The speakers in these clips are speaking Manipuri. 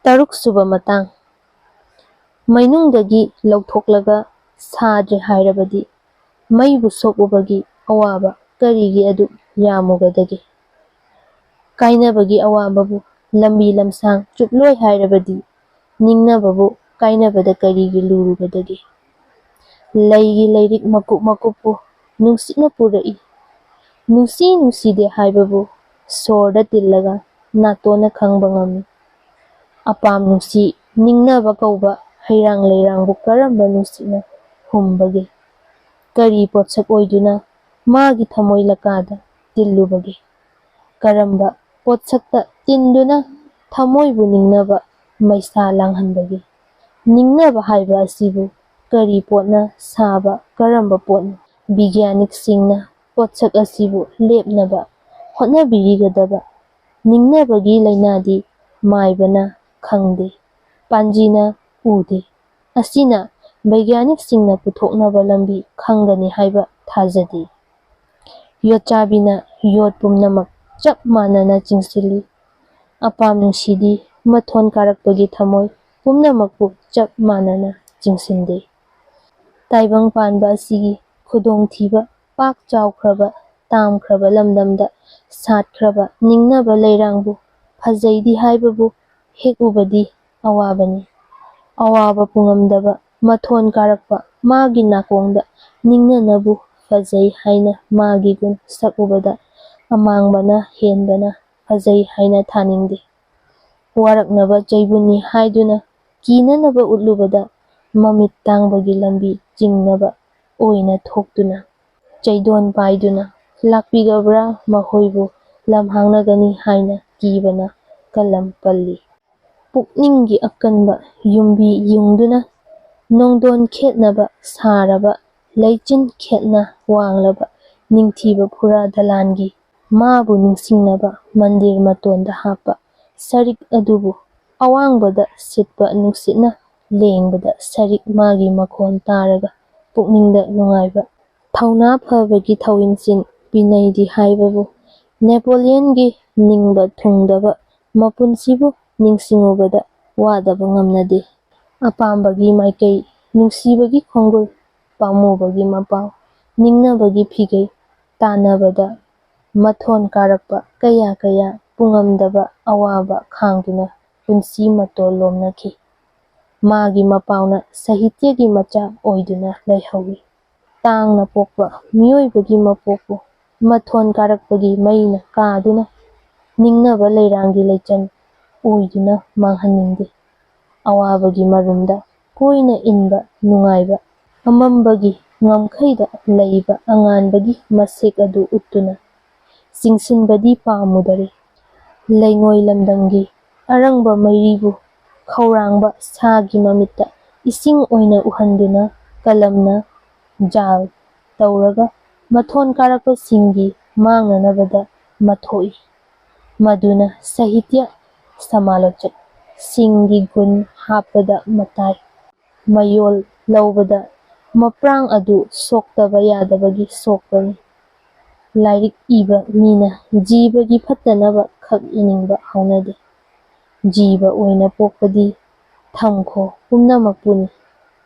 ꯇꯔꯨꯛꯁꯨꯕ ꯃꯇꯥꯡ ꯃꯩꯅꯨꯡꯗꯒꯤ ꯂꯧꯊꯣꯛꯂꯒ ꯁꯥꯗ꯭ꯔꯦ ꯍꯥꯏꯔꯕꯗꯤ ꯃꯩꯕꯨ ꯁꯣꯛꯎꯕꯒꯤ ꯑꯋꯥꯕ ꯀꯔꯤꯒꯤ ꯑꯗꯨꯛ ꯌꯥꯝꯃꯨꯒꯗꯒꯦ? ꯀꯥꯏꯅꯕꯒꯤ ꯑꯋꯥꯕꯕꯨ ꯂꯝꯕꯤ ꯂꯝꯁꯥꯡ ꯆꯨꯞꯂꯣꯏ ꯍꯥꯏꯔꯕꯗꯤ ꯅꯤꯡꯅꯕꯕꯨ ꯀꯥꯏꯅꯕꯗ ꯀꯔꯤꯒꯤ ꯂꯨꯔꯨꯒꯗꯒꯦ? ꯂꯩꯒꯤ ꯂꯩꯔꯤꯛ ꯃꯀꯨꯞ ꯃꯀꯨꯞꯄꯨ ꯅꯨꯡꯁꯤꯠꯅ ꯄꯨꯔꯛꯏ, ꯅꯨꯡꯁꯤ ꯅꯨꯡꯁꯤꯗꯦ ꯍꯥꯏꯕꯕꯨ ꯁꯣꯔꯗ ꯇꯤꯜꯂꯒ ꯅꯥꯇꯣꯟꯅ ꯈꯪꯕ ꯉꯝꯃꯤ꯫ ꯑꯄꯥꯝ ꯅꯨꯡꯁꯤ ꯅꯤꯡꯅꯕ ꯀꯧꯕ ꯍꯩꯔꯥꯡ ꯂꯩꯔꯥꯡꯕꯨ ꯀꯔꯝꯕ ꯅꯨꯡꯁꯤꯠꯅ ꯍꯨꯝꯕꯒꯦ? ꯀꯔꯤ ꯄꯣꯠꯁꯛ ꯑꯣꯏꯗꯨꯅ ꯃꯥꯒꯤ ꯊꯃꯣꯏ ꯂꯀꯥꯗ ꯇꯤꯜꯂꯨꯕꯒꯦ? ꯀꯔꯝꯕ ꯄꯣꯠꯁꯛꯇ ꯇꯤꯟꯗꯨꯅ ꯊꯃꯣꯏꯕꯨ ꯅꯤꯡꯅꯕ ꯃꯩꯁꯥ ꯂꯥꯡꯍꯟꯕꯒꯦ? ꯅꯤꯡꯅꯕ ꯍꯥꯏꯕ ꯑꯁꯤꯕꯨ ꯀꯔꯤ ꯄꯣꯠꯅ ꯁꯥꯕ ꯀꯔꯝꯕ ꯄꯣꯠꯅꯣ? ꯕꯤꯒ꯭ꯌꯥꯅꯤꯛꯁꯤꯡꯅ ꯄꯣꯠꯁꯛ ꯑꯁꯤꯕꯨ ꯂꯦꯞꯅꯕ ꯍꯣꯠꯅꯕꯤꯔꯤꯒꯗꯕ ꯅꯤꯡꯅꯕꯒꯤ ꯂꯩꯅꯥꯗꯤ ꯃꯥꯏꯕꯅ ꯈꯪꯗꯦ, ꯄꯥꯟꯖꯤꯅ ꯎꯗꯦ꯫ ꯑꯁꯤꯅ ꯕꯩꯒ꯭ꯌꯥꯅꯤꯛꯁꯤꯡꯅ ꯄꯨꯊꯣꯛꯅꯕ ꯂꯝꯕꯤ ꯈꯪꯒꯅꯤ ꯍꯥꯏꯕ ꯊꯥꯖꯗꯦ꯫ ꯌꯣꯠꯆꯥꯕꯤꯅ ꯌꯣꯠ ꯄꯨꯝꯅꯃꯛ ꯆꯞ ꯃꯥꯟꯅꯅ ꯆꯤꯡꯁꯤꯜꯂꯤ, ꯑꯄꯥꯝ ꯅꯨꯡꯁꯤꯗꯤ ꯃꯊꯣꯟ ꯀꯥꯔꯛꯄꯒꯤ ꯊꯃꯣꯏ ꯄꯨꯝꯅꯃꯛꯄꯨ ꯆꯞ ꯃꯥꯟꯅꯅ ꯆꯤꯡꯁꯤꯟꯗꯦ꯫ ꯇꯥꯏꯕꯪ ꯄꯥꯟꯕ ꯑꯁꯤꯒꯤ ꯈꯨꯗꯣꯡꯊꯤꯕ ꯄꯥꯛ ꯆꯥꯎꯈ꯭ꯔꯕ ꯇꯥꯝꯈ꯭ꯔꯕ ꯂꯝꯗꯝꯗ ꯁꯥꯠꯈ꯭ꯔꯕ ꯅꯤꯡꯅꯕ ꯂꯩꯔꯥꯡꯕꯨ ꯐꯖꯩꯗꯤ ꯍꯥꯏꯕꯕꯨ ꯍꯦꯛ ꯎꯕꯗꯤ ꯑꯋꯥꯕꯅꯤ꯫ ꯑꯋꯥꯕ ꯄꯨꯉꯝꯗꯕ ꯃꯊꯣꯟ ꯀꯥꯔꯛꯄ ꯃꯥꯒꯤ ꯅꯥꯀꯣꯡꯗ ꯅꯤꯡꯅꯅꯕꯨ ꯐꯖꯩ ꯍꯥꯏꯅ ꯃꯥꯒꯤ ꯒꯨꯟ ꯁꯛꯎꯕꯗ ꯑꯃꯥꯡꯕꯅ ꯍꯦꯟꯕꯅ ꯐꯖꯩ ꯍꯥꯏꯅ ꯊꯥꯅꯤꯡꯗꯦ꯫ ꯋꯥꯔꯛꯅꯕ ꯆꯩꯕꯨꯟꯅꯤ ꯍꯥꯏꯗꯨꯅ ꯀꯤꯅꯅꯕ ꯎꯠꯂꯨꯕꯗ ꯃꯃꯤꯠ ꯇꯥꯡꯕꯒꯤ ꯂꯝꯕꯤ ꯆꯤꯡꯅꯕ ꯑꯣꯏꯅ ꯊꯣꯛꯇꯨꯅ ꯆꯩꯗꯣꯟ ꯄꯥꯏꯗꯨꯅ ꯂꯥꯛꯄꯤꯒꯕ꯭ꯔꯥ ꯃꯈꯣꯏꯕꯨ ꯂꯝꯍꯥꯡꯅꯒꯅꯤ ꯍꯥꯏꯅ ꯀꯤꯕꯅ ꯀꯂꯝ ꯄꯜꯂꯤ꯫ ꯄꯨꯛꯅꯤꯡꯒꯤ ꯑꯀꯟꯕ ꯌꯨꯝꯕꯤ ꯌꯨꯡꯗꯨꯅ ꯅꯣꯡꯗꯣꯟ ꯈꯦꯠꯅꯕ ꯁꯥꯔꯕ ꯂꯩꯆꯤꯟ ꯈꯦꯠꯅ ꯋꯥꯡꯂꯕ ꯅꯤꯡꯊꯤꯕ ꯐꯨꯔꯥ ꯗꯂꯥꯟꯒꯤ ꯃꯥꯕꯨ ꯅꯤꯡꯁꯤꯡꯅꯕ ꯃꯟꯗꯤꯔ ꯃꯇꯣꯟꯗ ꯍꯥꯞꯄ ꯁꯔꯤꯛ ꯑꯗꯨꯕꯨ ꯑꯋꯥꯡꯕꯗ ꯁꯤꯠꯄ ꯅꯨꯡꯁꯤꯠꯅ ꯂꯦꯡꯕꯗ ꯁꯔꯤꯛ ꯃꯥꯒꯤ ꯃꯈꯣꯟ ꯇꯥꯔꯒ ꯄꯨꯛꯅꯤꯡꯗ ꯅꯨꯡꯉꯥꯏꯕ, ꯊꯧꯅꯥ ꯐꯕꯒꯤ ꯊꯧꯏꯟꯁꯤꯟ ꯄꯤꯅꯩꯗꯤ ꯍꯥꯏꯕꯕꯨ ꯅꯦꯄꯣꯂꯤꯌꯟꯒꯤ ꯅꯤꯡꯕ ꯊꯨꯡꯗꯕ ꯃꯄꯨꯟꯁꯤꯕꯨ ꯅꯤꯡꯁꯤꯡꯉꯨꯕꯗ ꯋꯥꯗꯕ ꯉꯝꯅꯗꯦ꯫ ꯑꯄꯥꯝꯕꯒꯤ ꯃꯥꯏꯀꯩ, ꯅꯨꯡꯁꯤꯕꯒꯤ ꯈꯣꯡꯒꯨꯜ, ꯄꯥꯝꯃꯨꯕꯒꯤ ꯃꯄꯥꯎ, ꯅꯤꯡꯅꯕꯒꯤ ꯐꯤꯒꯩ ꯇꯥꯟꯅꯕꯗ ꯃꯊꯣꯟ ꯀꯥꯔꯛꯄ ꯀꯌꯥ ꯀꯌꯥ ꯄꯨꯉꯝꯗꯕ ꯑꯋꯥꯕ ꯈꯥꯡꯗꯨꯅ ꯄꯨꯟꯁꯤ ꯃꯇꯣꯜ ꯂꯣꯝꯅꯈꯤ꯫ ꯃꯥꯒꯤ ꯃꯄꯥꯎꯅ ꯁꯥꯍꯤꯇ꯭ꯌꯒꯤ ꯃꯆꯥ ꯑꯣꯏꯗꯨꯅ ꯂꯩꯍꯧꯏ꯫ ꯇꯥꯡꯅ ꯄꯣꯛꯄ ꯃꯤꯑꯣꯏꯕꯒꯤ ꯃꯄꯣꯛꯄꯨ ꯃꯊꯣꯟ ꯀꯥꯔꯛꯄꯒꯤ ꯃꯩꯅ ꯀꯥꯗꯨꯅ ꯅꯤꯡꯅꯕ ꯂꯩꯔꯥꯡꯒꯤ ꯂꯩꯆꯟ ꯑꯣꯏꯗꯨꯅ ꯃꯥꯡꯍꯟꯅꯤꯡꯗꯦ꯫ ꯑꯋꯥꯕꯒꯤ ꯃꯔꯨꯝꯗ ꯀꯣꯏꯅ ꯏꯟꯕ ꯅꯨꯡꯉꯥꯏꯕ, ꯑꯃꯝꯕꯒꯤ ꯉꯝꯈꯩꯗ ꯂꯩꯕ ꯑꯉꯥꯟꯕꯒꯤ ꯃꯁꯦꯛ ꯑꯗꯨ ꯎꯠꯇꯨꯅ ꯆꯤꯡꯁꯤꯟꯕꯗꯤ ꯄꯥꯝꯃꯨꯗꯔꯦ꯫ ꯂꯩꯉꯣꯏ ꯂꯝꯗꯝꯒꯤ ꯑꯔꯪꯕ ꯃꯩꯔꯤꯕꯨ ꯈꯧꯔꯥꯡꯕ ꯁꯥꯒꯤ ꯃꯃꯤꯠꯇ ꯏꯁꯤꯡ ꯑꯣꯏꯅ ꯎꯍꯟꯗꯨꯅ ꯀꯂꯝꯅ ꯖꯥꯜ ꯇꯧꯔꯒ ꯃꯊꯣꯟ ꯀꯥꯔꯛꯄꯁꯤꯡꯒꯤ ꯃꯥꯡꯅꯅꯕꯗ ꯃꯊꯣꯛꯏ꯫ ꯃꯗꯨꯅ ꯁꯥꯍꯤꯇ꯭ꯌ ꯁꯃꯥꯂꯣꯆꯛ ꯁꯤꯡꯒꯤ ꯒꯨꯟ ꯍꯥꯞꯄꯗ ꯃꯇꯥꯏ ꯃꯌꯣꯜ ꯂꯧꯕꯗ ꯃꯄ꯭ꯔꯥꯡ ꯑꯗꯨ ꯁꯣꯛꯇꯕ ꯌꯥꯗꯕꯒꯤ ꯁꯣꯛꯄꯅꯤ꯫ ꯂꯥꯏꯔꯤꯛ ꯏꯕ ꯃꯤꯅ ꯖꯤꯕꯒꯤ ꯐꯠꯇꯅꯕ ꯈꯛ ꯏꯅꯤꯡꯕ ꯍꯧꯅꯗꯦ꯫ ꯖꯤꯕ ꯑꯣꯏꯅ ꯄꯣꯛꯄꯗꯤ ꯊꯝꯈꯣ ꯄꯨꯝꯅꯃꯛꯄꯨꯅꯤ꯫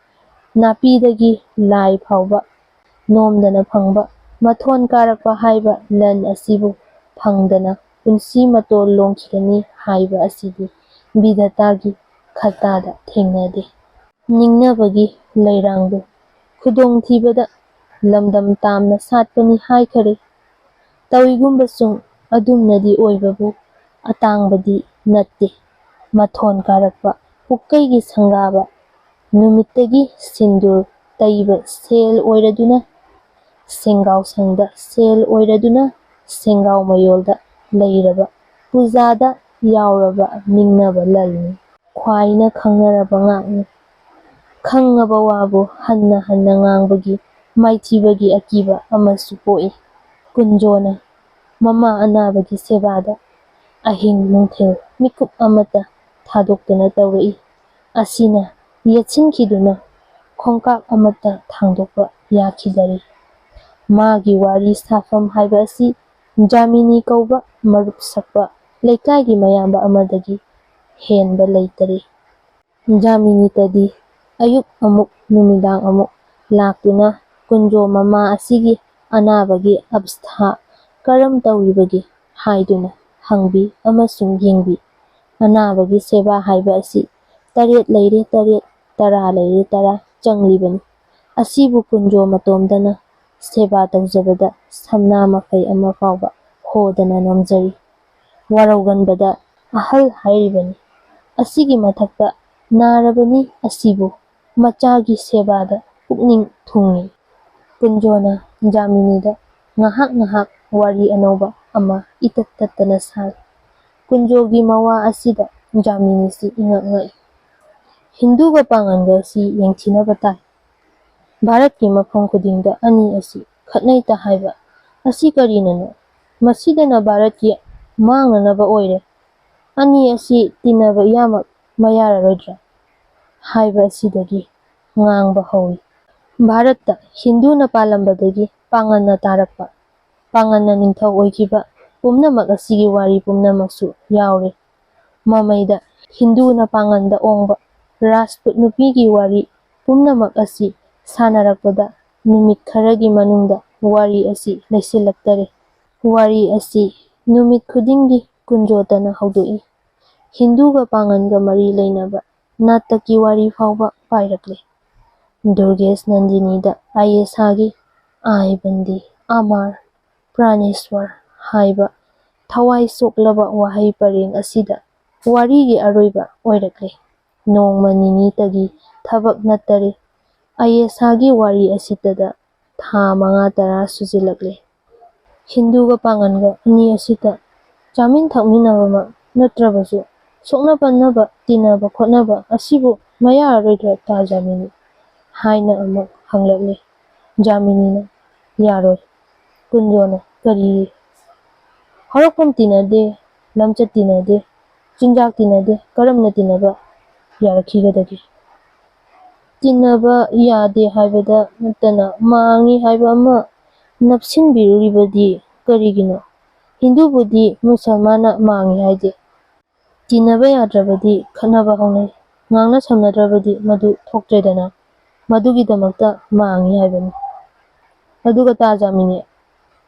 ꯅꯥꯄꯤꯗꯒꯤ ꯂꯥꯏ ꯐꯥꯎꯕ ꯅꯣꯝꯗꯅ ꯐꯪꯕ ꯃꯊꯣꯟ ꯀꯥꯔꯛꯄ ꯍꯥꯏꯕ ꯂꯟ ꯑꯁꯤꯕꯨ ꯐꯪꯗꯅ ꯄꯨꯟꯁꯤ ꯃꯇꯣꯜ ꯂꯣꯝꯈꯤꯒꯅꯤ ꯍꯥꯏꯕ ꯑꯁꯤꯗꯤ ꯕꯤꯙꯥꯇꯥꯒꯤ ꯈꯇꯥꯗ ꯊꯦꯡꯅꯗꯦ꯫ ꯅꯤꯡꯅꯕꯒꯤ ꯂꯩꯔꯥꯡꯕꯨ ꯈꯨꯗꯣꯡꯊꯤꯕꯗ ꯂꯝꯗꯝ ꯇꯥꯝꯅ ꯁꯥꯠꯄꯅꯤ ꯍꯥꯏꯈꯔꯦ꯫ ꯇꯧꯏꯒꯨꯝꯕꯁꯨꯡ ꯑꯗꯨꯝꯅꯗꯤ ꯑꯣꯏꯕꯕꯨ ꯑꯇꯥꯡꯕꯗꯤ ꯅꯠꯇꯦ꯫ ꯃꯊꯣꯟ ꯀꯥꯔꯛꯄ ꯄꯨꯛꯀꯩꯒꯤ ꯁꯪꯒꯥꯕ ꯅꯨꯃꯤꯠꯇꯒꯤ ꯁꯤꯟꯗꯨꯔ ꯇꯩꯕ ꯁꯦꯜ ꯑꯣꯏꯔꯗꯨꯅ ꯁꯦꯡꯒꯥꯎꯁꯪꯗ ꯁꯦꯜ ꯑꯣꯏꯔꯗꯨꯅ ꯁꯦꯡꯒꯥꯎ ꯃꯌꯣꯜꯗ ꯂꯩꯔꯕ ꯄꯨꯖꯥꯗ ꯌꯥꯎꯔꯕ ꯅꯤꯡꯅꯕ ꯂꯜꯅꯤ꯫ ꯈ꯭ꯋꯥꯏꯅ ꯈꯪꯅꯔꯕ ꯉꯥꯛꯅꯤ꯫ ꯈꯪꯉꯕ ꯋꯥꯕꯨ ꯍꯟꯅ ꯍꯟꯅ ꯉꯥꯡꯕꯒꯤ ꯃꯥꯏꯊꯤꯕꯒꯤ ꯑꯀꯤꯕ ꯑꯃꯁꯨ ꯄꯣꯛꯏ꯫ ꯀꯨꯟꯖꯣꯅ ꯃꯃꯥ ꯑꯅꯥꯕꯒꯤ ꯁꯦꯕꯥꯗ ꯑꯍꯤꯡ ꯅꯨꯡꯊꯤꯜ ꯃꯤꯀꯨꯞ ꯑꯃꯠꯇ ꯊꯥꯗꯣꯛꯇꯅ ꯇꯧꯔꯛꯏ꯫ ꯑꯁꯤꯅ ꯌꯦꯠꯁꯤꯟꯈꯤꯗꯨꯅ ꯈꯣꯡꯀꯥꯞ ꯑꯃꯠꯇ ꯊꯥꯡꯗꯣꯛꯄ ꯌꯥꯈꯤꯗꯔꯦ꯫ ꯃꯥꯒꯤ ꯋꯥꯔꯤ ꯁꯥꯐꯝ ꯍꯥꯏꯕ ꯑꯁꯤ ꯖꯥꯃꯤꯅꯤ ꯀꯧꯕ ꯃꯔꯨꯞ ꯁꯛꯄ ꯂꯩꯀꯥꯏꯒꯤ ꯃꯌꯥꯝꯕ ꯑꯃꯗꯒꯤ ꯍꯦꯟꯕ ꯂꯩꯇꯔꯦ꯫ ꯖꯥꯃꯤꯅꯤꯇꯗꯤ ꯑꯌꯨꯛ ꯑꯃꯨꯛ ꯅꯨꯃꯤꯗꯥꯡ ꯑꯃꯨꯛ ꯂꯥꯛꯇꯨꯅ ꯀꯨꯟꯖꯣ ꯃꯃꯥ ꯑꯁꯤꯒꯤ ꯑꯅꯥꯕꯒꯤ ꯑꯕꯁꯊꯥ ꯀꯔꯝ ꯇꯧꯔꯤꯕꯒꯦ ꯍꯥꯏꯗꯨꯅ ꯍꯪꯕꯤ ꯑꯃꯁꯨꯡ ꯌꯦꯡꯕꯤ꯫ ꯑꯅꯥꯕꯒꯤ ꯁꯦꯕꯥ ꯍꯥꯏꯕ ꯑꯁꯤ 8 ꯂꯩꯔꯦ 8, 10 ꯂꯩꯔꯦ 10 ꯆꯪꯂꯤꯕꯅꯤ꯫ ꯑꯁꯤꯕꯨ ꯀꯨꯟꯖꯣ ꯃꯇꯣꯝꯇꯅ ꯁꯦꯕꯥ ꯇꯧꯖꯕꯗ ꯁꯝꯅꯥ ꯃꯈꯩ ꯑꯃ ꯐꯥꯎꯕ ꯍꯣꯗꯅ ꯅꯣꯝꯖꯔꯤ꯫ ꯋꯥꯔꯧꯒꯟꯕꯗ ꯑꯍꯜ ꯍꯥꯏꯔꯤꯕꯅꯤ꯫ ꯑꯁꯤꯒꯤ ꯃꯊꯛꯇ ꯅꯥꯔꯕꯅꯤ ꯑꯁꯤꯕꯨ ꯃꯆꯥꯒꯤ ꯁꯦꯕꯥꯗ ꯄꯨꯛꯅꯤꯡ ꯊꯨꯡꯏ꯫ ꯀꯨꯟꯖꯣꯅ ꯖꯥꯃꯤꯅꯤꯗ ꯉꯥꯍꯥꯛ ꯋꯥꯔꯤ ꯑꯅꯧꯕ ꯑꯃ ꯏꯇꯠ ꯇꯠꯇꯅ ꯁꯥꯔꯤ꯫ ꯀꯨꯟꯖꯣꯒꯤ ꯃꯋꯥ ꯑꯁꯤꯗ ꯖꯥꯃꯤꯅꯤꯁꯤ ꯏꯉꯛ ꯉꯛꯏ꯫ ꯍꯤꯟꯗꯨꯒ ꯄꯥꯉꯟꯒ ꯑꯁꯤ ꯌꯦꯡꯊꯤꯅꯕ ꯇꯥꯏ꯫ ꯚꯥꯔꯠꯀꯤ ꯃꯐꯝ ꯈꯨꯗꯤꯡꯗ ꯑꯅꯤ ꯑꯁꯤ ꯈꯠꯅꯩꯇ ꯍꯥꯏꯕ ꯑꯁꯤ ꯀꯔꯤꯅꯅꯣ? ꯃꯁꯤꯗꯅ ꯚꯥꯔꯠꯀꯤ ꯃꯥꯡꯅꯅꯕ ꯑꯣꯏꯔꯦ꯫ ꯑꯅꯤ ꯑꯁꯤ ꯇꯤꯟꯅꯕ ꯏꯌꯥꯃꯛ ꯃꯌꯥꯔꯔꯣꯏꯗ꯭ꯔꯥ? ꯍꯥꯏꯕ ꯑꯁꯤꯗꯒꯤ ꯉꯥꯡꯕ ꯍꯧꯏ꯫ ꯚꯥꯔꯠꯇ ꯍꯤꯟꯗꯨꯅ ꯄꯥꯜꯂꯝꯕꯗꯒꯤ ꯄꯥꯉꯟꯅ ꯇꯥꯔꯛꯄ, ꯄꯥꯉꯟꯅ ꯅꯤꯡꯊꯧ ꯑꯣꯏꯈꯤꯕ ꯄꯨꯝꯅꯃꯛ ꯑꯁꯤꯒꯤ ꯋꯥꯔꯤ ꯄꯨꯝꯅꯃꯛꯁꯨ ꯌꯥꯎꯔꯦ꯫ ꯃꯃꯩꯗ ꯍꯤꯟꯗꯨꯅ ꯄꯥꯉꯟꯗ ꯑꯣꯡꯕ ꯔꯥꯖꯄꯨꯠ ꯅꯨꯄꯤꯒꯤ ꯋꯥꯔꯤ ꯄꯨꯝꯅꯃꯛ ꯑꯁꯤ ꯁꯥꯟꯅꯔꯛꯄꯗ ꯅꯨꯃꯤꯠ ꯈꯔꯒꯤ ꯃꯅꯨꯡꯗ ꯋꯥꯔꯤ ꯑꯁꯤ ꯂꯩꯁꯤꯜꯂꯛꯇꯔꯦ꯫ ꯋꯥꯔꯤ ꯑꯁꯤ ꯅꯨꯃꯤꯠ ꯈꯨꯗꯤꯡꯒꯤ ꯀꯨꯟꯖꯣꯇꯅ ꯍꯧꯗꯣꯛꯏ꯫ ꯍꯤꯟꯗꯨꯒ ꯄꯥꯉꯟꯒ ꯃꯔꯤ ꯂꯩꯅꯕ ꯅꯥꯠꯇꯀꯤ ꯋꯥꯔꯤ ꯐꯥꯎꯕ ꯄꯥꯏꯔꯛꯂꯦ꯫ ꯗꯨꯔꯒꯦꯁ ꯅꯟꯗꯤꯅꯤꯗ ꯑꯌꯦꯁꯥꯒꯤ "ꯑꯥꯏ ꯕꯟꯗꯤ ꯑꯃꯥꯔ ꯄ꯭ꯔꯥꯅꯦꯁ꯭ꯋꯔ" ꯍꯥꯏꯕ ꯊꯋꯥꯏ ꯆꯣꯛꯂꯕ ꯋꯥꯍꯩ ꯄꯔꯦꯡ ꯑꯁꯤꯗ ꯋꯥꯔꯤꯒꯤ ꯑꯔꯣꯏꯕ ꯑꯣꯏꯔꯛꯂꯦ꯫ ꯅꯣꯡꯃ ꯅꯤꯅꯤꯇꯒꯤ ꯊꯕꯛ ꯅꯠꯇꯔꯦ ꯑꯌꯦꯁꯥꯒꯤ ꯋꯥꯔꯤ ꯑꯁꯤꯇꯗ ꯊꯥ 5-10 ꯁꯨꯖꯤꯜꯂꯛꯂꯦ꯫ ꯍꯤꯟꯗꯨꯒ ꯄꯥꯉꯟꯒ ꯑꯅꯤ ꯑꯁꯤꯇ ꯆꯥꯃꯤꯟ ꯊꯛꯃꯤꯟꯅꯕꯃꯛ ꯅꯠꯇ꯭ꯔꯕꯁꯨ ꯁꯣꯛꯅ ꯄꯟꯅꯕ ꯇꯤꯟꯅꯕ ꯈꯣꯠꯅꯕ ꯑꯁꯤꯕꯨ ꯃꯌꯥꯔꯔꯣꯏꯗ꯭ꯔꯥ ꯇꯥ ꯖꯥꯃꯤꯅꯤ? ꯍꯥꯏꯅ ꯑꯃꯨꯛ ꯍꯪꯂꯛꯂꯦ꯫ ꯖꯥꯃꯤꯅꯤꯅ "ꯌꯥꯔꯣꯏ"꯫ ꯀꯨꯟꯖꯣꯅ "ꯀꯔꯤꯒꯤ? ꯍꯧꯔꯛꯐꯝ ꯇꯤꯟꯅꯗꯦ, ꯂꯝꯆꯠ ꯇꯤꯟꯅꯗꯦ, ꯆꯤꯟꯖꯥꯛ ꯇꯤꯟꯅꯗꯦ, ꯀꯔꯝꯅ ꯇꯤꯟꯅꯕ ꯌꯥꯔꯛꯈꯤꯒꯗꯒꯦ? ꯇꯤꯟꯅꯕ ꯌꯥꯗꯦ ꯍꯥꯏꯕꯗ ꯅꯠꯇꯅ ꯃꯥꯡꯏ ꯍꯥꯏꯕ ꯑꯃ ꯅꯞꯁꯤꯟꯕꯤꯔꯨꯔꯤꯕꯗꯤ ꯀꯔꯤꯒꯤꯅꯣ? ꯍꯤꯟꯗꯨꯕꯨꯗꯤ ꯃꯨꯁꯜꯃꯥꯟꯅ ꯃꯥꯡꯏ ꯍꯥꯏꯗꯦ꯫ ꯇꯤꯟꯅꯕ ꯌꯥꯗ꯭ꯔꯕꯗꯤ ꯈꯠꯅꯕ ꯍꯧꯅꯩ, ꯉꯥꯡꯅ ꯁꯝꯅꯗ꯭ꯔꯕꯗꯤ ꯃꯗꯨ ꯊꯣꯛꯇ꯭ꯔꯦꯗꯅ, ꯃꯗꯨꯒꯤꯗꯃꯛꯇ ꯃꯥꯡꯏ ꯍꯥꯏꯕꯅꯤ꯫ ꯑꯗꯨꯒ ꯇꯥ ꯖꯥꯃꯤꯅꯤ,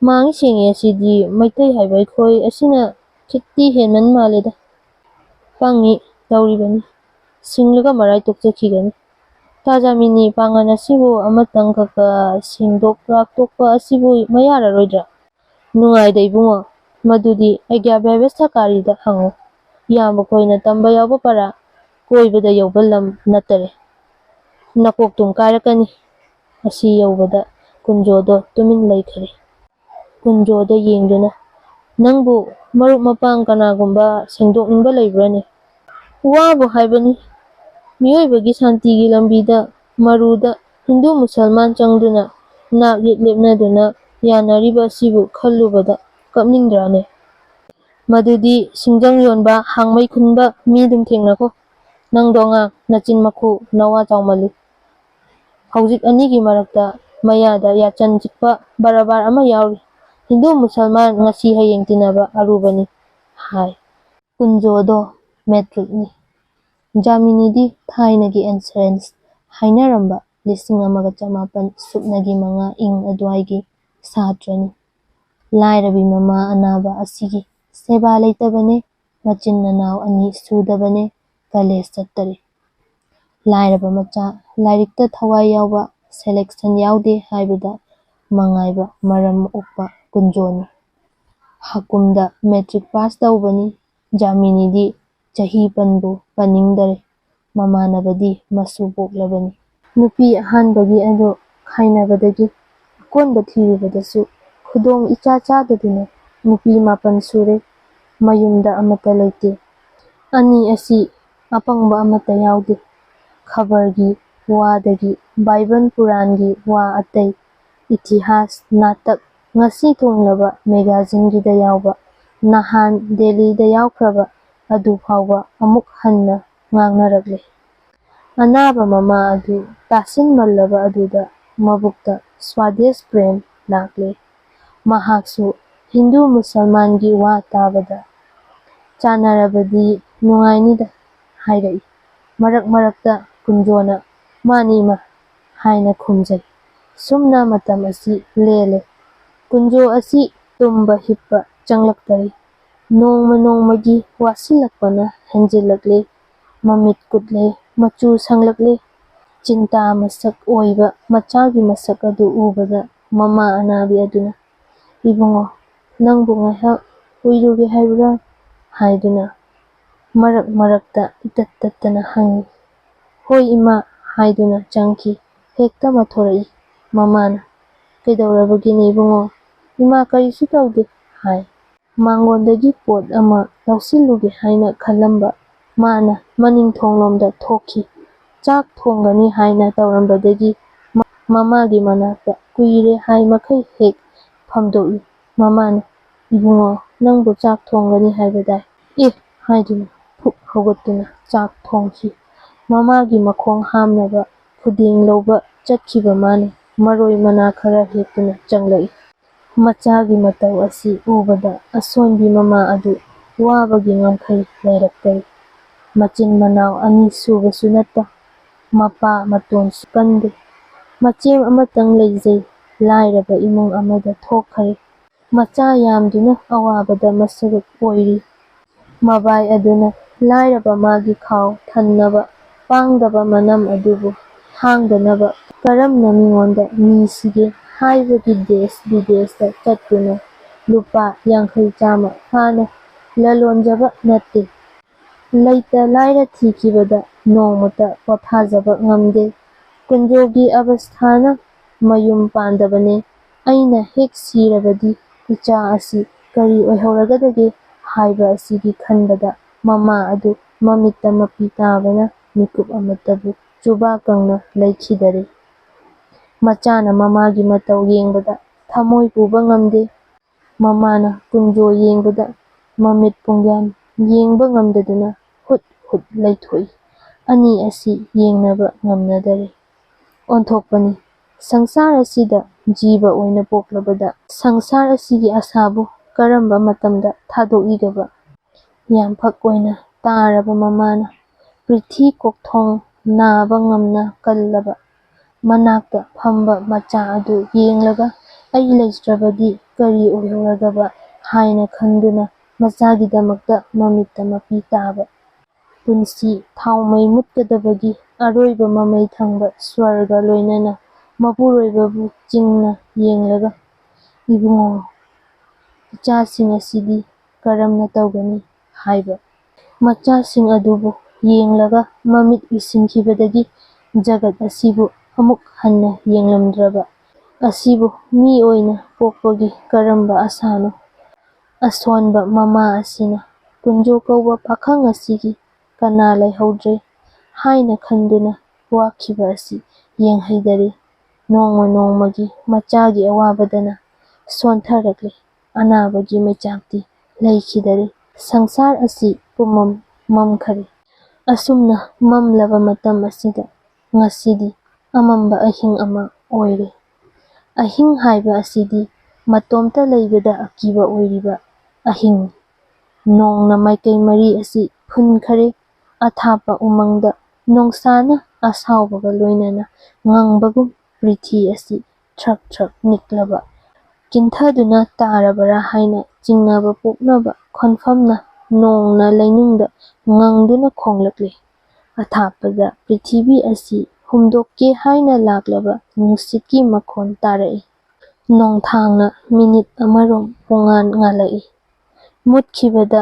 ꯃꯥꯡꯏ ꯁꯦꯡꯏ ꯑꯁꯤꯗꯤ ꯃꯩꯇꯩ ꯍꯥꯏꯕ ꯑꯩꯈꯣꯏ ꯑꯁꯤꯅ ꯈꯤꯠꯇꯤ ꯍꯦꯟꯃꯟ ꯃꯥꯜꯂꯦꯗ꯫ ꯄꯪꯏ ꯇꯧꯔꯤꯕꯅꯤ, ꯁꯤꯡꯂꯒ ꯃꯔꯥꯏ ꯇꯣꯛꯆꯈꯤꯒꯅꯤ꯫ ꯇꯥ ꯖꯥꯃꯤꯅꯤ, ꯄꯥꯉꯟ ꯑꯁꯤꯕꯨ ꯑꯃꯇꯪ ꯈꯛꯇ ꯁꯦꯡꯗꯣꯛ ꯂꯥꯛꯇꯣꯛꯄ ꯑꯁꯤꯕꯨ ꯃꯌꯥꯔꯔꯣꯏꯗ꯭ꯔꯥ? ꯅꯨꯡꯉꯥꯏꯗ ꯏꯕꯨꯡꯉꯣ, ꯃꯗꯨꯗꯤ ꯑꯩꯒ꯭ꯌꯥ ꯕ꯭ꯌꯕꯁꯊꯥꯀꯥꯔꯤꯗ ꯍꯪꯉꯨ꯫ ꯏꯌꯥꯝꯕ ꯈꯣꯏꯅ ꯇꯝꯕ ꯌꯥꯎꯕ ꯄꯔꯥ, ꯀꯣꯏꯕꯗ ꯌꯧꯕ ꯂꯝ ꯅꯠꯇꯔꯦ꯫ ꯅꯀꯣꯛꯇꯨꯝ ꯀꯥꯏꯔꯛꯀꯅꯤ꯫ ꯑꯁꯤ ꯌꯧꯕꯗ ꯀꯨꯟꯖꯣꯗꯣ ꯇꯨꯃꯤꯟ ꯂꯩꯈꯔꯦ꯫ ꯀꯨꯟꯖꯣꯗ ꯌꯦꯡꯗꯨꯅ "ꯅꯪꯕꯨ ꯃꯔꯨꯞ ꯃꯄꯥꯡ ꯀꯅꯥꯒꯨꯝꯕ ꯁꯦꯡꯗꯣꯛꯅꯤꯡꯕ ꯂꯩꯕ꯭ꯔꯥꯅꯦ? ꯋꯥꯕꯨ ꯍꯥꯏꯕꯅꯤ, ꯃꯤꯑꯣꯏꯕꯒꯤ ꯁꯥꯟꯇꯤꯒꯤ ꯂꯝꯕꯤꯗ ꯃꯔꯨꯗ ꯍꯤꯟꯗꯨ ꯃꯨꯁꯜꯃꯥꯟ ꯆꯪꯗꯨꯅ ꯅꯥꯛ ꯌꯦꯠ ꯂꯦꯞꯅꯗꯨꯅ ꯌꯥꯅꯔꯤꯕ ꯑꯁꯤꯕꯨ ꯈꯜꯂꯨꯕꯗ ꯀꯞꯅꯤꯡꯗ꯭ꯔꯥꯅꯦ? ꯃꯗꯨꯗꯤ ꯁꯤꯡꯖꯪ ꯌꯣꯟꯕ, ꯍꯥꯡꯃꯩ ꯈꯨꯟꯕ ꯃꯤꯗꯨꯝ ꯊꯦꯡꯅꯈꯣ꯫ ꯅꯪꯗꯣ ꯑꯉꯥꯡ, ꯅꯆꯤꯟ ꯃꯈꯨ ꯅꯋꯥ ꯆꯥꯎꯃꯜꯂꯤ꯫ ꯍꯧꯖꯤꯛ ꯑꯅꯤꯒꯤ ꯃꯔꯛꯇ ꯃꯌꯥꯗ ꯌꯥꯆꯟ ꯆꯤꯛꯄ ꯕꯔꯥꯕꯔ ꯑꯃ ꯌꯥꯎꯔꯤ꯫ ꯍꯤꯟꯗꯨ ꯃꯨꯁꯜꯃꯥꯟ ꯉꯁꯤ ꯍꯌꯦꯡ ꯇꯤꯟꯅꯕ ꯑꯔꯨꯕꯅꯤ" ꯍꯥꯏ꯫ ꯀꯨꯟꯖꯣꯗꯣ ꯃꯦꯇ꯭ꯔꯤꯛꯅꯤ꯫ ꯖꯥꯃꯤꯅꯤꯗꯤ ꯊꯥꯏꯅꯒꯤ ꯑꯦꯟꯁꯔꯦꯟꯁ ꯍꯥꯏꯅꯔꯝꯕ 1905 ꯏꯪ ꯑꯗꯨꯋꯥꯏꯒꯤ ꯁꯥꯇ꯭ꯔꯅꯤ꯫ ꯂꯥꯏꯔꯕꯤ ꯃꯃꯥ ꯑꯅꯥꯕ ꯑꯁꯤꯒꯤ ꯁꯦꯕꯥ ꯂꯩꯇꯕꯅꯦ, ꯃꯆꯤꯟ ꯃꯅꯥꯎ 2 ꯁꯨꯗꯕꯅꯦ, ꯀꯂꯦꯖ ꯆꯠꯇꯔꯦ꯫ ꯂꯥꯏꯔꯕ ꯃꯆꯥ, ꯂꯥꯏꯔꯤꯛꯇ ꯊꯋꯥꯏ ꯌꯥꯎꯕ, ꯁꯦꯂꯦꯛꯁꯟ ꯌꯥꯎꯗꯦ ꯍꯥꯏꯕꯗ ꯃꯉꯥꯏꯕ ꯃꯔꯝ ꯑꯣꯛꯄ ꯀꯨꯟꯖꯣꯅꯤ꯫ ꯍꯥꯀꯨꯝꯗ ꯃꯦꯇ꯭ꯔꯤꯛ ꯄꯥꯁ ꯇꯧꯕꯅꯤ꯫ ꯖꯥꯃꯤꯅꯤꯗꯤ ꯆꯍꯤ ꯄꯟꯕꯨ ꯄꯟꯅꯤꯡꯗꯔꯦ꯫ ꯃꯃꯥꯟꯅꯕꯗꯤ ꯃꯁꯨ ꯄꯣꯛꯂꯕꯅꯤ꯫ ꯅꯨꯄꯤ ꯑꯍꯥꯟꯕꯒꯤ ꯑꯗꯨ ꯈꯥꯏꯅꯕꯗꯒꯤ ꯑꯀꯣꯟꯕ ꯊꯤꯔꯨꯕꯗꯁꯨ ꯈꯨꯗꯣꯡ ꯏꯆꯥ ꯆꯥꯗꯗꯨꯅ ꯅꯨꯄꯤ 9 ꯁꯨꯔꯦ꯫ ꯃꯌꯨꯝꯗ ꯑꯃꯠꯇ ꯂꯩꯇꯦ꯫ ꯑꯅꯤ ꯑꯁꯤ ꯑꯄꯪꯕ ꯑꯃꯠꯇ ꯌꯥꯎꯗꯦ꯫ ꯈꯕꯔꯒꯤ ꯋꯥꯗꯒꯤ ꯕꯥꯏꯕꯜ ꯄꯨꯔꯥꯟꯒꯤ ꯋꯥ ꯑꯇꯩ, ꯏꯇꯤꯍꯥꯁ, ꯅꯥꯇꯛ, ꯉꯁꯤ ꯊꯨꯡꯂꯕ ꯃꯦꯒꯥꯖꯤꯟꯒꯤꯗ ꯌꯥꯎꯕ, ꯅꯍꯥꯟ ꯗꯦꯜꯂꯤꯗ ꯌꯥꯎꯈ꯭ꯔꯕ ꯑꯗꯨ ꯐꯥꯎꯕ ꯑꯃꯨꯛ ꯍꯟꯅ ꯉꯥꯡꯅꯔꯛꯂꯦ꯫ ꯑꯅꯥꯕ ꯃꯃꯥ ꯑꯗꯨ ꯇꯥꯁꯤꯟꯃꯜꯂꯕ ꯑꯗꯨꯗ ꯃꯕꯨꯛꯇ ꯁ꯭ꯋꯥꯗꯦꯁ ꯄ꯭ꯔꯦꯝ ꯂꯥꯛꯂꯦ꯫ ꯃꯍꯥꯛꯁꯨ ꯍꯤꯟꯗꯨ ꯃꯨꯁꯜꯃꯥꯟꯒꯤ ꯋꯥ ꯇꯥꯕꯗ "ꯆꯥꯟꯅꯔꯕꯗꯤ ꯅꯨꯡꯉꯥꯏꯅꯤꯗ, ꯍꯥꯏꯔꯛꯏ꯫ ꯃꯔꯛ ꯃꯔꯛꯇ ꯀꯨꯟꯖꯣꯅ "ꯃꯥꯅꯤ ꯏꯃꯥ" ꯍꯥꯏꯅ ꯈꯨꯝꯖꯩ꯫ ꯁꯨꯝꯅ ꯃꯇꯝ ꯑꯁꯤ ꯂꯦꯜꯂꯦ꯫ ꯀꯨꯟꯖꯣ ꯑꯁꯤ ꯇꯨꯝꯕ ꯍꯤꯞꯄ ꯆꯪꯂꯛꯇꯔꯦ꯫ ꯅꯣꯡꯃ ꯅꯣꯡꯃꯒꯤ ꯋꯥꯁꯤꯜꯂꯛꯄꯅ ꯍꯦꯟꯖꯤꯜꯂꯛꯂꯦ꯫ ꯃꯃꯤꯠ ꯀꯨꯠꯂꯦ, ꯃꯆꯨ ꯁꯪꯂꯛꯂꯦ꯫ ꯆꯤꯟꯇꯥ ꯃꯁꯛ ꯑꯣꯏꯕ ꯃꯆꯥꯒꯤ ꯃꯁꯛ ꯑꯗꯨ ꯎꯕꯗ ꯃꯃꯥ ꯑꯅꯥꯕꯤ ꯑꯗꯨꯅ "ꯏꯕꯨꯡꯉꯣ, ꯅꯪꯕꯨ ꯉꯥꯏꯍꯥꯛ ꯎꯏꯔꯨꯒꯦ ꯍꯥꯏꯕ꯭ꯔꯥ?" ꯍꯥꯏꯗꯨꯅ ꯃꯔꯛ ꯃꯔꯛꯇ ꯏꯇꯠ ꯇꯠꯇꯅ ꯍꯪꯏ꯫ "ꯍꯣꯏ ꯏꯃꯥ" ꯍꯥꯏꯗꯨꯅ ꯆꯪꯈꯤ꯫ ꯍꯦꯛꯇ ꯃꯊꯣꯔꯛꯏ꯫ ꯃꯃꯥꯅ "ꯀꯩꯗꯧꯔꯕꯒꯦꯅꯦ ꯏꯕꯨꯡꯉꯣ?" "ꯏꯃꯥ, ꯀꯔꯤꯁꯨ ꯇꯧꯗꯦ" ꯍꯥꯏ꯫ ꯃꯥꯡꯒꯣꯟꯗꯒꯤ ꯄꯣꯠ ꯑꯃ ꯂꯧꯁꯤꯜꯂꯨꯒꯦ ꯍꯥꯏꯅ ꯈꯜꯂꯝꯕ ꯃꯥꯅ ꯃꯅꯤꯡꯊꯣꯡꯂꯣꯝꯗ ꯊꯣꯛꯈꯤ꯫ ꯆꯥꯛ ꯊꯣꯡꯒꯅꯤ ꯍꯥꯏꯅ ꯇꯧꯔꯝꯕꯗꯒꯤ ꯃꯃꯥꯒꯤ ꯃꯅꯥꯛꯇ ꯀꯨꯏꯔꯦ ꯍꯥꯏ ꯃꯈꯩ ꯍꯦꯛ ꯐꯝꯗꯣꯛꯏ꯫ ꯃꯃꯥꯅ "ꯏꯕꯨꯡꯉꯣ, ꯅꯪꯕꯨ ꯆꯥꯛ ꯊꯣꯡꯒꯅꯤ ꯍꯥꯏꯕꯗꯥꯏ?" "ꯑꯦ" ꯍꯥꯏꯗꯨꯅ ꯐꯨꯛ ꯍꯧꯒꯠꯇꯨꯅ ꯆꯥꯛ ꯊꯣꯡꯈꯤ꯫ ꯃꯃꯥꯒꯤ ꯃꯈꯣꯡ ꯍꯥꯝꯅꯕ ꯈꯨꯗꯦꯡ ꯂꯧꯕ ꯆꯠꯈꯤꯕ ꯃꯥꯅ ꯃꯔꯣꯏ ꯃꯅꯥ ꯈꯔ ꯍꯦꯛꯇꯨꯅ ꯆꯪꯂꯛꯏ꯫ ꯃꯆꯥꯒꯤ ꯃꯇꯧ ꯑꯁꯤ ꯎꯕꯗ ꯑꯁꯣꯟꯕꯤ ꯃꯃꯥ ꯑꯗꯨ ꯋꯥꯕꯒꯤ ꯉꯝꯈꯩ ꯂꯩꯔꯛꯇꯔꯦ꯫ ꯃꯆꯤꯟ ꯃꯅꯥꯎ ꯑꯅꯤ ꯁꯨꯕꯁꯨ ꯅꯠꯇ, ꯃꯄꯥ ꯃꯇꯣꯟꯁꯨ ꯀꯟꯗꯦ꯫ ꯃꯆꯦ ꯑꯃꯇꯪ ꯂꯩꯖꯩ, ꯂꯥꯏꯔꯕ ꯏꯃꯨꯡ ꯑꯃꯗ ꯊꯣꯛꯈꯔꯦ꯫ ꯃꯆꯥ ꯌꯥꯝꯗꯨꯅ ꯑꯋꯥꯕꯗ ꯃꯁꯔꯨꯛ ꯑꯣꯏꯔꯤ꯫ ꯃꯕꯥꯏ ꯑꯗꯨꯅ ꯂꯥꯏꯔꯕ ꯃꯥꯒꯤ ꯈꯥꯎ ꯊꯟꯅꯕ ꯄꯥꯡꯗꯕ ꯃꯅꯝ ꯑꯗꯨꯕꯨ ꯍꯥꯡꯗꯅꯕ ꯀꯔꯝꯅ ꯃꯤꯉꯣꯟꯗ ꯅꯤꯁꯤꯒꯦ ꯍꯥꯏꯕꯒꯤ ꯗꯦꯁ ꯕꯤꯗꯦꯁꯇ ꯆꯠꯇꯨꯅ ꯂꯨꯄꯥ 50-100 ꯍꯥꯟꯅ ꯂꯂꯣꯟꯖꯕ ꯅꯠꯇꯦ꯫ ꯂꯩꯇ ꯂꯥꯏꯔ ꯊꯤꯈꯤꯕꯗ ꯅꯣꯡꯃꯇ ꯄꯣꯊꯥꯖꯕ ꯉꯝꯗꯦ꯫ ꯀꯨꯟꯖꯣꯒꯤ ꯑꯕꯁꯊꯥꯅ ꯃꯌꯨꯝ ꯄꯥꯟꯗꯕꯅꯦ꯫ ꯑꯩꯅ ꯍꯦꯛ ꯁꯤꯔꯕꯗꯤ ꯏꯆꯥ ꯑꯁꯤ ꯀꯔꯤ ꯑꯣꯏꯍꯧꯔꯒꯗꯒꯦ ꯍꯥꯏꯕ ꯑꯁꯤꯒꯤ ꯈꯟꯕꯗ ꯃꯃꯥ ꯑꯗꯨ ꯃꯃꯤꯠꯇ ꯃꯄꯤ ꯇꯥꯕꯅ ꯃꯤꯀꯨꯞ ꯑꯃꯠꯇꯕꯨ ꯆꯨꯕꯥ ꯀꯪꯅ ꯂꯩꯈꯤꯗꯔꯦ꯫ ꯃꯆꯥꯅ ꯃꯃꯥꯒꯤ ꯃꯇꯧ ꯌꯦꯡꯕꯗ ꯊꯃꯣꯏ ꯄꯨꯕ ꯉꯝꯗꯦ꯫ ꯃꯃꯥꯅ ꯀꯨꯟꯖꯣ ꯌꯦꯡꯕꯗ ꯃꯃꯤꯠ ꯄꯨꯡꯌꯥꯟ ꯌꯦꯡꯕ ꯉꯝꯗꯗꯨꯅ ꯍꯨꯠ ꯍꯨꯠ ꯂꯩꯊꯣꯛꯏ꯫ ꯑꯅꯤ ꯑꯁꯤ ꯌꯦꯡꯅꯕ ꯉꯝꯅꯗꯔꯦ꯫ ꯑꯣꯟꯊꯣꯛꯄꯅꯤ, ꯁꯪꯁꯥꯔ ꯑꯁꯤꯗ ꯖꯤꯕ ꯑꯣꯏꯅ ꯄꯣꯛꯂꯕꯗ ꯁꯪꯁꯥꯔ ꯑꯁꯤꯒꯤ ꯑꯁꯥꯕꯨ ꯀꯔꯝꯕ ꯃꯇꯝꯗ ꯊꯥꯗꯣꯛꯏꯒꯕ? ꯌꯥꯝꯐꯛ ꯑꯣꯏꯅ ꯇꯥꯔꯕ ꯃꯃꯥꯅ ꯄ꯭ꯔꯤꯊꯤ ꯀꯣꯛꯊꯣꯡ ꯅꯥꯕ ꯉꯝꯅ ꯀꯜꯂꯕ ꯃꯅꯥꯛꯇ ꯐꯝꯕ ꯃꯆꯥ ꯑꯗꯨ ꯌꯦꯡꯂꯒ "ꯑꯩ ꯂꯩꯇ꯭ꯔꯕꯗꯤ ꯀꯔꯤ ꯑꯣꯏꯍꯧꯔꯒꯕ" ꯍꯥꯏꯅ ꯈꯟꯗꯨꯅ ꯃꯆꯥꯒꯤꯗꯃꯛꯇ ꯃꯃꯤꯠꯇ ꯃꯄꯤ ꯇꯥꯕ꯫ ꯄꯨꯟꯁꯤ ꯊꯥꯎꯃꯩ ꯃꯨꯠꯀꯗꯕꯒꯤ ꯑꯔꯣꯏꯕ ꯃꯃꯩ ꯊꯪꯕ ꯁ꯭ꯋꯔꯒ ꯂꯣꯏꯅꯅ ꯃꯄꯨꯔꯣꯏꯕꯕꯨ ꯆꯤꯡꯅ ꯌꯦꯡꯂꯒ "ꯏꯕꯨꯡꯉꯣ, ꯏꯆꯥꯁꯤꯡ ꯑꯁꯤꯗꯤ ꯀꯔꯝꯅ ꯇꯧꯒꯅꯤ" ꯍꯥꯏꯕ꯫ ꯃꯆꯥꯁꯤꯡ ꯑꯗꯨꯕꯨ ꯌꯦꯡꯂꯒ ꯃꯃꯤꯠ ꯎꯏꯁꯤꯟꯈꯤꯕꯗꯒꯤ ꯖꯒꯠ ꯑꯁꯤꯕꯨ ꯑꯃꯨꯛ ꯍꯟꯅ ꯌꯦꯡꯂꯝꯗ꯭ꯔꯕ ꯑꯁꯤꯕꯨ ꯃꯤ ꯑꯣꯏꯅ ꯄꯣꯛꯄꯒꯤ ꯀꯔꯝꯕ ꯑꯁꯥꯅꯣ? ꯑꯁꯣꯟꯕ ꯃꯃꯥ ꯑꯁꯤꯅ ꯀꯨꯟꯖꯣ ꯀꯧꯕ ꯄꯥꯈꯪ ꯑꯁꯤꯒꯤ "ꯀꯅꯥ ꯂꯩꯍꯧꯗ꯭ꯔꯦ" ꯍꯥꯏꯅ ꯈꯟꯗꯨꯅ ꯋꯥꯈꯤꯕ ꯑꯁꯤ ꯌꯦꯡꯍꯩꯗꯔꯦ꯫ ꯅꯣꯡꯃ ꯅꯣꯡꯃꯒꯤ ꯃꯆꯥꯒꯤ ꯑꯋꯥꯕꯗꯅ ꯁꯣꯟꯊꯔꯛꯂꯦ꯫ ꯑꯅꯥꯕꯒꯤ ꯃꯩꯆꯥꯛꯇꯤ ꯂꯩꯈꯤꯗꯔꯦ꯫ ꯁꯪꯁꯥꯔ ꯑꯁꯤ ꯄꯨꯝꯃꯝ ꯃꯝꯈꯔꯦ꯫ ꯑꯁꯨꯝꯅ ꯃꯝꯂꯕ ꯃꯇꯝ ꯑꯁꯤꯗ ꯉꯁꯤꯗꯤ ꯑꯃꯝꯕ ꯑꯍꯤꯡ ꯑꯃ ꯑꯣꯏꯔꯦ꯫ ꯑꯍꯤꯡ ꯍꯥꯏꯕ ꯑꯁꯤꯗꯤ ꯃꯇꯣꯝꯇ ꯂꯩꯕꯗ ꯑꯀꯤꯕ ꯑꯣꯏꯔꯤꯕ ꯑꯍꯤꯡꯅꯤ꯫ ꯅꯣꯡꯅ ꯃꯥꯏꯀꯩ ꯃꯔꯤ ꯑꯁꯤ ꯐꯨꯟꯈꯔꯦ꯫ ꯑꯊꯥꯞꯄ ꯎꯃꯪꯗ ꯅꯣꯡꯁꯥꯅ ꯑꯁꯥꯎꯕꯒ ꯂꯣꯏꯅꯅ ꯉꯪꯕꯒꯨꯝ ꯄ꯭ꯔꯤꯊꯤ ꯑꯁꯤ ꯊ꯭ꯔꯛ ꯊ꯭ꯔꯛ ꯅꯤꯛꯂꯕ ꯀꯤꯟꯊꯗꯨꯅ ꯇꯥꯔꯕꯔꯥ ꯍꯥꯏꯅ ꯆꯤꯡꯅꯕ ꯄꯣꯛꯅꯕ ꯈꯣꯟꯐꯝꯅ ꯅꯣꯡꯅ ꯂꯩꯅꯨꯡꯗ ꯉꯪꯗꯨꯅ ꯈꯣꯡꯂꯛꯂꯦ꯫ ꯑꯊꯥꯞꯄꯗ ꯄ꯭ꯔꯤꯊꯤꯕꯤ ꯑꯁꯤ ꯍꯨꯝꯗꯣꯛꯀꯦ ꯍꯥꯏꯅ ꯂꯥꯛꯂꯕ ꯅꯨꯡꯁꯤꯠꯀꯤ ꯃꯈꯣꯟ ꯇꯥꯔꯛꯏ꯫ ꯅꯣꯡꯊꯥꯡꯅ ꯃꯤꯅꯤꯠ ꯑꯃꯔꯣꯝ ꯄꯨꯡꯉꯥꯟ ꯉꯥꯜꯂꯛꯏ꯫ ꯃꯨꯠꯈꯤꯕꯗ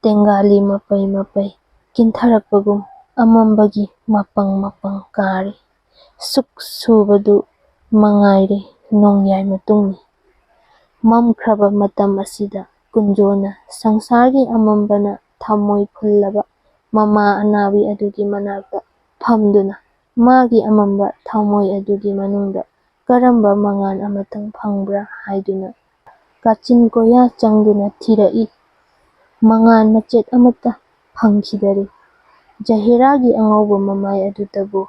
ꯇꯦꯡꯒꯥꯂꯤ ꯃꯄꯩ ꯃꯄꯩ ꯀꯤꯟꯊꯔꯛꯄꯒꯨꯝ ꯑꯃꯝꯕꯒꯤ ꯃꯄꯪ ꯃꯄꯪ ꯀꯥꯔꯦ꯫ ꯁꯨꯛ ꯁꯨꯕꯗꯨ ꯃꯉꯥꯏꯔꯦ ꯅꯣꯡꯌꯥꯏ ꯃꯇꯨꯡꯅꯤ꯫ ꯃꯝꯈ꯭ꯔꯕ ꯃꯇꯝ ꯑꯁꯤꯗ ꯀꯨꯟꯖꯣꯅ ꯁꯪꯁꯥꯔꯒꯤ ꯑꯃꯝꯕꯅ ꯊꯃꯣꯏ ꯐꯨꯜꯂꯕ ꯃꯃꯥ ꯑꯅꯥꯕꯤ ꯑꯗꯨꯒꯤ ꯃꯅꯥꯛꯇ ꯐꯝꯗꯨꯅ ꯃꯥꯒꯤ ꯑꯃꯝꯕ ꯊꯃꯣꯏ ꯑꯗꯨꯒꯤ ꯃꯅꯨꯡꯗ ꯀꯔꯝꯕ ꯃꯉꯥꯜ ꯑꯃꯇꯪ ꯐꯪꯕ꯭ꯔꯥ ꯍꯥꯏꯗꯨꯅ ꯀꯥꯆꯤꯟ ꯀꯣꯌꯥ ꯆꯪꯗꯨꯅ ꯊꯤꯔꯛꯏ꯫ ꯃꯉꯥꯜ ꯃꯆꯦꯠ ꯑꯃꯠꯇ ꯐꯪꯈꯤꯗꯔꯦ꯫ ꯖꯍꯦꯔꯥꯒꯤ ꯑꯉꯧꯕ ꯃꯃꯥꯏ ꯑꯗꯨꯇꯕꯨ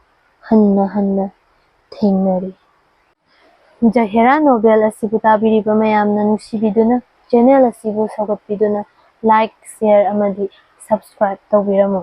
ꯍꯟꯅ ꯍꯟꯅ ꯊꯦꯡꯅꯔꯦ꯫ ꯖꯍꯦꯔꯥ ꯅꯣꯚꯦꯜ ꯑꯁꯤꯕꯨ ꯇꯥꯕꯤꯔꯤꯕ ꯃꯌꯥꯝꯅ ꯅꯨꯡꯁꯤꯕꯤꯗꯨꯅ ꯆꯦꯅꯦꯜ ꯑꯁꯤꯕꯨ ꯁꯧꯒꯠꯄꯤꯗꯨꯅ ꯂꯥꯏꯛ, ꯁꯦꯌꯔ ꯑꯃꯗꯤ ꯁꯕꯁꯀ꯭ꯔꯥꯏꯕ ꯇꯧꯕꯤꯔꯝꯃꯨ꯫